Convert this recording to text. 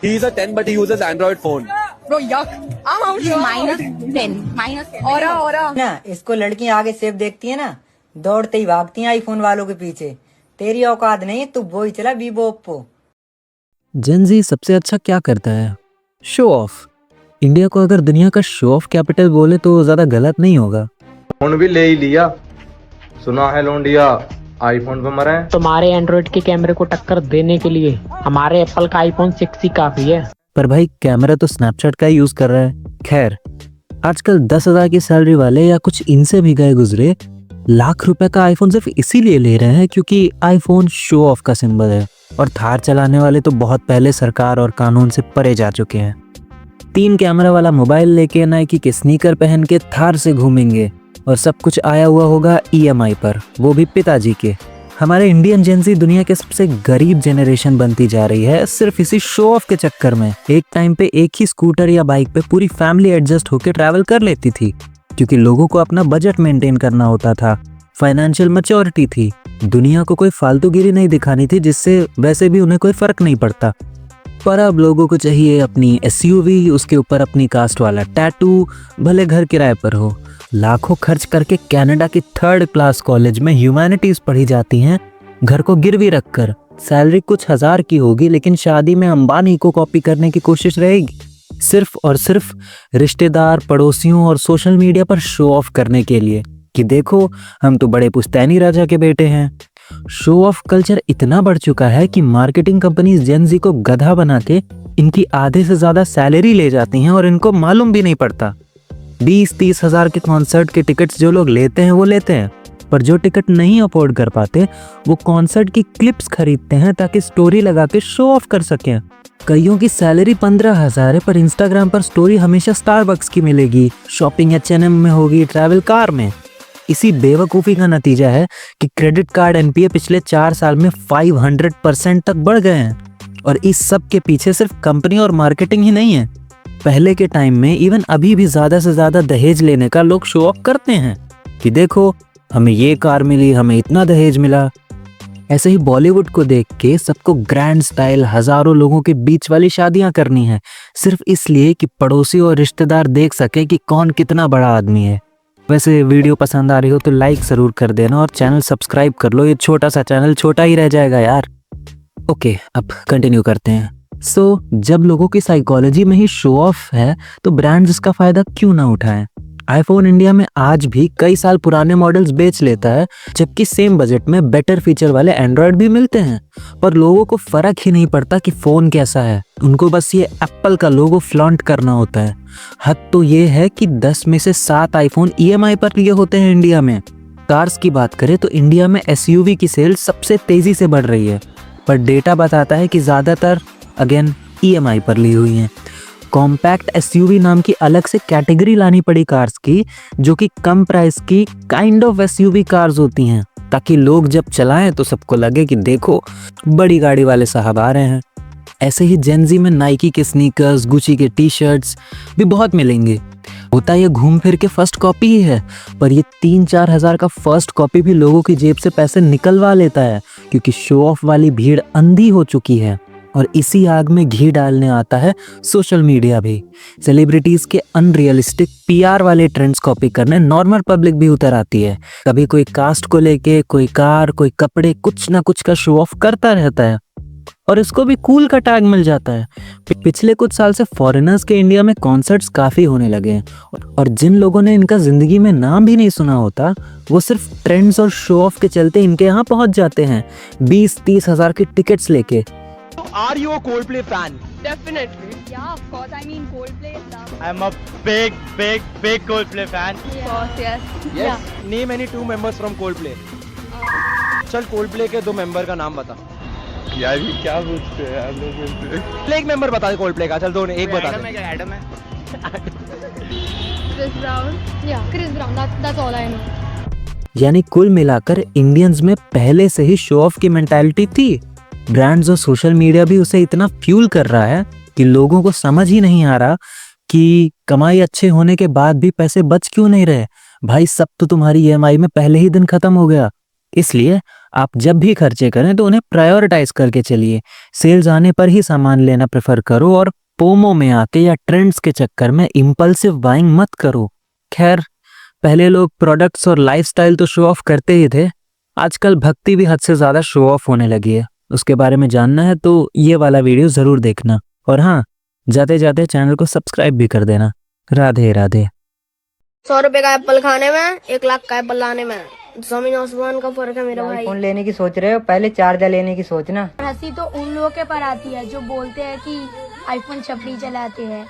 He is a 10 but he uses Android phone. Bro, yuck. I'm out here. -10 -10 Aura. ना इसको लड़कियां आगे safe देखती है ना, दौड़ते ही भागती हैं आईफोन वालों के पीछे। तेरी औकात नहीं, तू वो ही चला वीवो ओप्पो। जेन-ज़ी सबसे अच्छा क्या करता है? Show off. इंडिया को अगर दुनिया का शो ऑफ कैपिटल बोले तो ज्यादा गलत नहीं होगा। फोन भी ले ही लिया, सुना है लोंडिया आईफोन पे मरे। तुम्हारे एंड्रॉइड के कैमरे को टक्कर देने के लिए हमारे एप्पल का आईफोन 6 ही काफी है। पर भाई कैमरा तो स्नैपचैट का यूज कर रहा है। खैर, आजकल 10,000 की सैलरी वाले या कुछ इनसे भी गए गुजरे लाख रुपए का आईफोन सिर्फ इसीलिए ले रहे हैं क्योंकि आईफोन शो ऑफ का सिंबल है। और थार चलाने वाले तो बहुत पहले सरकार और कानून से परे जा चुके हैं। 3 कैमरा वाला मोबाइल लेके नाइकी के स्नीकर पहन के थार से घूमेंगे और सब कुछ आया हुआ होगा EMI पर, वो भी पिताजी के। हमारे इंडियन जेन-ज़ी दुनिया के सबसे गरीब जनरेशन बनती जा रही है सिर्फ इसी शो ऑफ के चक्कर में। एक टाइम पे एक ही स्कूटर या बाइक पे पूरी फैमिली एडजस्ट होकर ट्रैवल कर लेती थी क्योंकि लोगों को अपना बजट मेंटेन करना होता था, फाइनेंशियल मैच्योरिटी थी, दुनिया को कोई फालतूगिरी नहीं दिखानी थी जिससे वैसे भी उन्हें कोई फर्क नहीं पड़ता। पर अब लोगों को चाहिए अपनी SUV, उसके ऊपर अपनी कास्ट वाला टैटू, भले घर किराए पर हो। लाखों खर्च करके कनाडा की 3rd क्लास कॉलेज में ह्यूमैनिटीज पढ़ी जाती हैं, घर को गिरवी रखकर। सैलरी कुछ हजार की होगी लेकिन शादी में अंबानी को कॉपी करने की कोशिश रहेगी, सिर्फ और सिर्फ रिश्तेदार, पड़ोसियों और सोशल मीडिया पर शो ऑफ करने के लिए कि देखो हम तो बड़े पुश्तैनी राजा के बेटे हैं। शो ऑफ कल्चर इतना बढ़ चुका है कि मार्केटिंग कंपनीज जेन-ज़ी को गधा बना के इनकी आधे से ज्यादा सैलरी ले जाती हैं और इनको मालूम भी नहीं पड़ता। 20-30 हजार के कॉन्सर्ट के टिकट्स जो लोग लेते हैं वो लेते हैं, पर जो टिकट नहीं अफोर्ड कर पाते वो कॉन्सर्ट की क्लिप्स खरीदते हैं ताकि स्टोरी लगा के शो ऑफ कर सकें। कईयों की सैलरी 15,000 है पर इंस्टाग्राम पर स्टोरी हमेशा स्टारबक्स की मिलेगी, शॉपिंग H&M में होगी, ट्रैवल कार में। इसी बेवकूफ़ी का नतीजा है कि क्रेडिट कार्ड NPA पिछले 4 साल में 500% तक बढ़ गए हैं। और इस सब के पीछे सिर्फ कंपनी और मार्केटिंग ही नहीं है। पहले के टाइम में इवन अभी भी ज़्यादा से ज़्यादा दहेज लेने का लोग शो ऑफ करते हैं कि देखो हमें ये कार मिली, हमें इतना दहेज मिला। ऐसे ही बॉलीवुड को देख के सबको ग्रैंड स्टाइल हज़ारों लोगों के बीच वाली शादियां करनी है, सिर्फ इसलिए कि पड़ोसी और रिश्तेदार देख सके कि कौन कितना बड़ा आदमी है। वैसे वीडियो पसंद आ रही हो तो लाइक ज़रूर कर देना और चैनल सब्सक्राइब कर लो, ये छोटा सा चैनल छोटा ही रह जाएगा यार। ओके, अब कंटिन्यू करते हैं। जब लोगों की साइकोलॉजी में ही शो ऑफ है तो ब्रांड्स इसका फायदा क्यों ना उठाएं। आईफोन इंडिया में आज भी कई साल पुराने मॉडल्स बेच लेता है जबकि सेम बजट में बेटर फीचर वाले एंड्रॉयड भी मिलते हैं, पर लोगों को फर्क ही नहीं पड़ता कि फोन कैसा है। उनको बस ये एप्पल का लोगो फ्लॉन्ट करना होता है। हद तो ये है कि 10 में से 7 आईफोन EMI पर लिए होते हैं इंडिया में। कार्स की बात करें तो इंडिया में SUV की सेल सबसे तेजी से बढ़ रही है, पर डेटा बताता है कि ज्यादातर अगेन EMI पर ली हुई हैं। कॉम्पैक्ट SUV नाम की अलग से कैटेगरी लानी पड़ी कार्स की, जो कि कम प्राइस की काइंड ऑफ SUV कार्स होती हैं, ताकि लोग जब चलाएं तो सबको लगे कि देखो बड़ी गाड़ी वाले साहब आ रहे हैं। ऐसे ही जेन-ज़ी में नाइकी के स्नीकर्स, गुची के टी-शर्ट्स भी बहुत मिलेंगे। होता ये घूम फिर के फर्स्ट कॉपी ही है, पर ये 3-4 हजार का फर्स्ट कॉपी भी लोगों की जेब से पैसे निकलवा लेता है क्योंकि शो ऑफ वाली भीड़ अंधी हो चुकी है। और इसी आग में घी डालने आता है सोशल मीडिया भी। सेलिब्रिटीज के अनरियलिस्टिक PR वाले ट्रेंड्स कॉपी करने नॉर्मल पब्लिक भी उतर आती है। कभी कोई कास्ट को लेके, कोई कार, कोई कपड़े, कुछ ना कुछ का शो ऑफ करता रहता है और इसको भी कूल का टैग मिल जाता है। पिछले कुछ साल से फॉरेनर्स के इंडिया में कॉन्सर्ट्स काफी होने लगे हैं और जिन लोगों ने इनका जिंदगी में नाम भी नहीं सुना होता वो सिर्फ ट्रेंड्स और शो ऑफ के चलते इनके यहाँ पहुंच जाते हैं 20-30 हजार की टिकट्स लेके। Are you a Coldplay fan? Definitely. Yeah, of course. I mean, Coldplay is love. I'm a big Coldplay fan. Of course, yes. Yes. Name any 2 members from Coldplay. चल Coldplay के 2 मेंबर का नाम बता। यार ये क्या पूछते हैं यार लोग मुझसे। चल एक मेंबर बता दे Coldplay का, चल 2 ने एक बता दे। एडम है। Chris Brown. Yeah, Chris Brown. That's all I know. यानी कुल मिलाकर इंडियंस में पहले से ही शो ऑफ की मेंटालिटी थी। ब्रांड्स और सोशल मीडिया भी उसे इतना फ्यूल कर रहा है कि लोगों को समझ ही नहीं आ रहा कि कमाई अच्छे होने के बाद भी पैसे बच क्यों नहीं रहे। भाई सब तो तुम्हारी EMI में पहले ही दिन खत्म हो गया। इसलिए आप जब भी खर्चे करें तो उन्हें प्रायोरिटाइज करके चलिए। सेल्स आने पर ही सामान लेना प्रेफर करो और पोमो में आके या ट्रेंड्स के चक्कर में इम्पल्सिव बाइंग मत करो। खैर, पहले लोग प्रोडक्ट्स और लाइफस्टाइल तो शो ऑफ करते ही थे, आजकल भक्ति भी हद से ज़्यादा शो ऑफ होने लगी है। उसके बारे में जानना है तो ये वाला वीडियो ज़रूर देखना, और हाँ, जाते जाते चैनल को सब्सक्राइब भी कर देना। राधे राधे। 100 रुपए का एप्पल खाने में 1 लाख का एप्पल लाने में जमीन आसमान का फर्क है मेरा भाई। आईफोन लेने की सोच रहे हो, पहले चार्जर लेने की सोचना। हंसी तो उन लोगों के पर आती है जो बोलते हैं कि आईफोन छपरी चलाते हैं।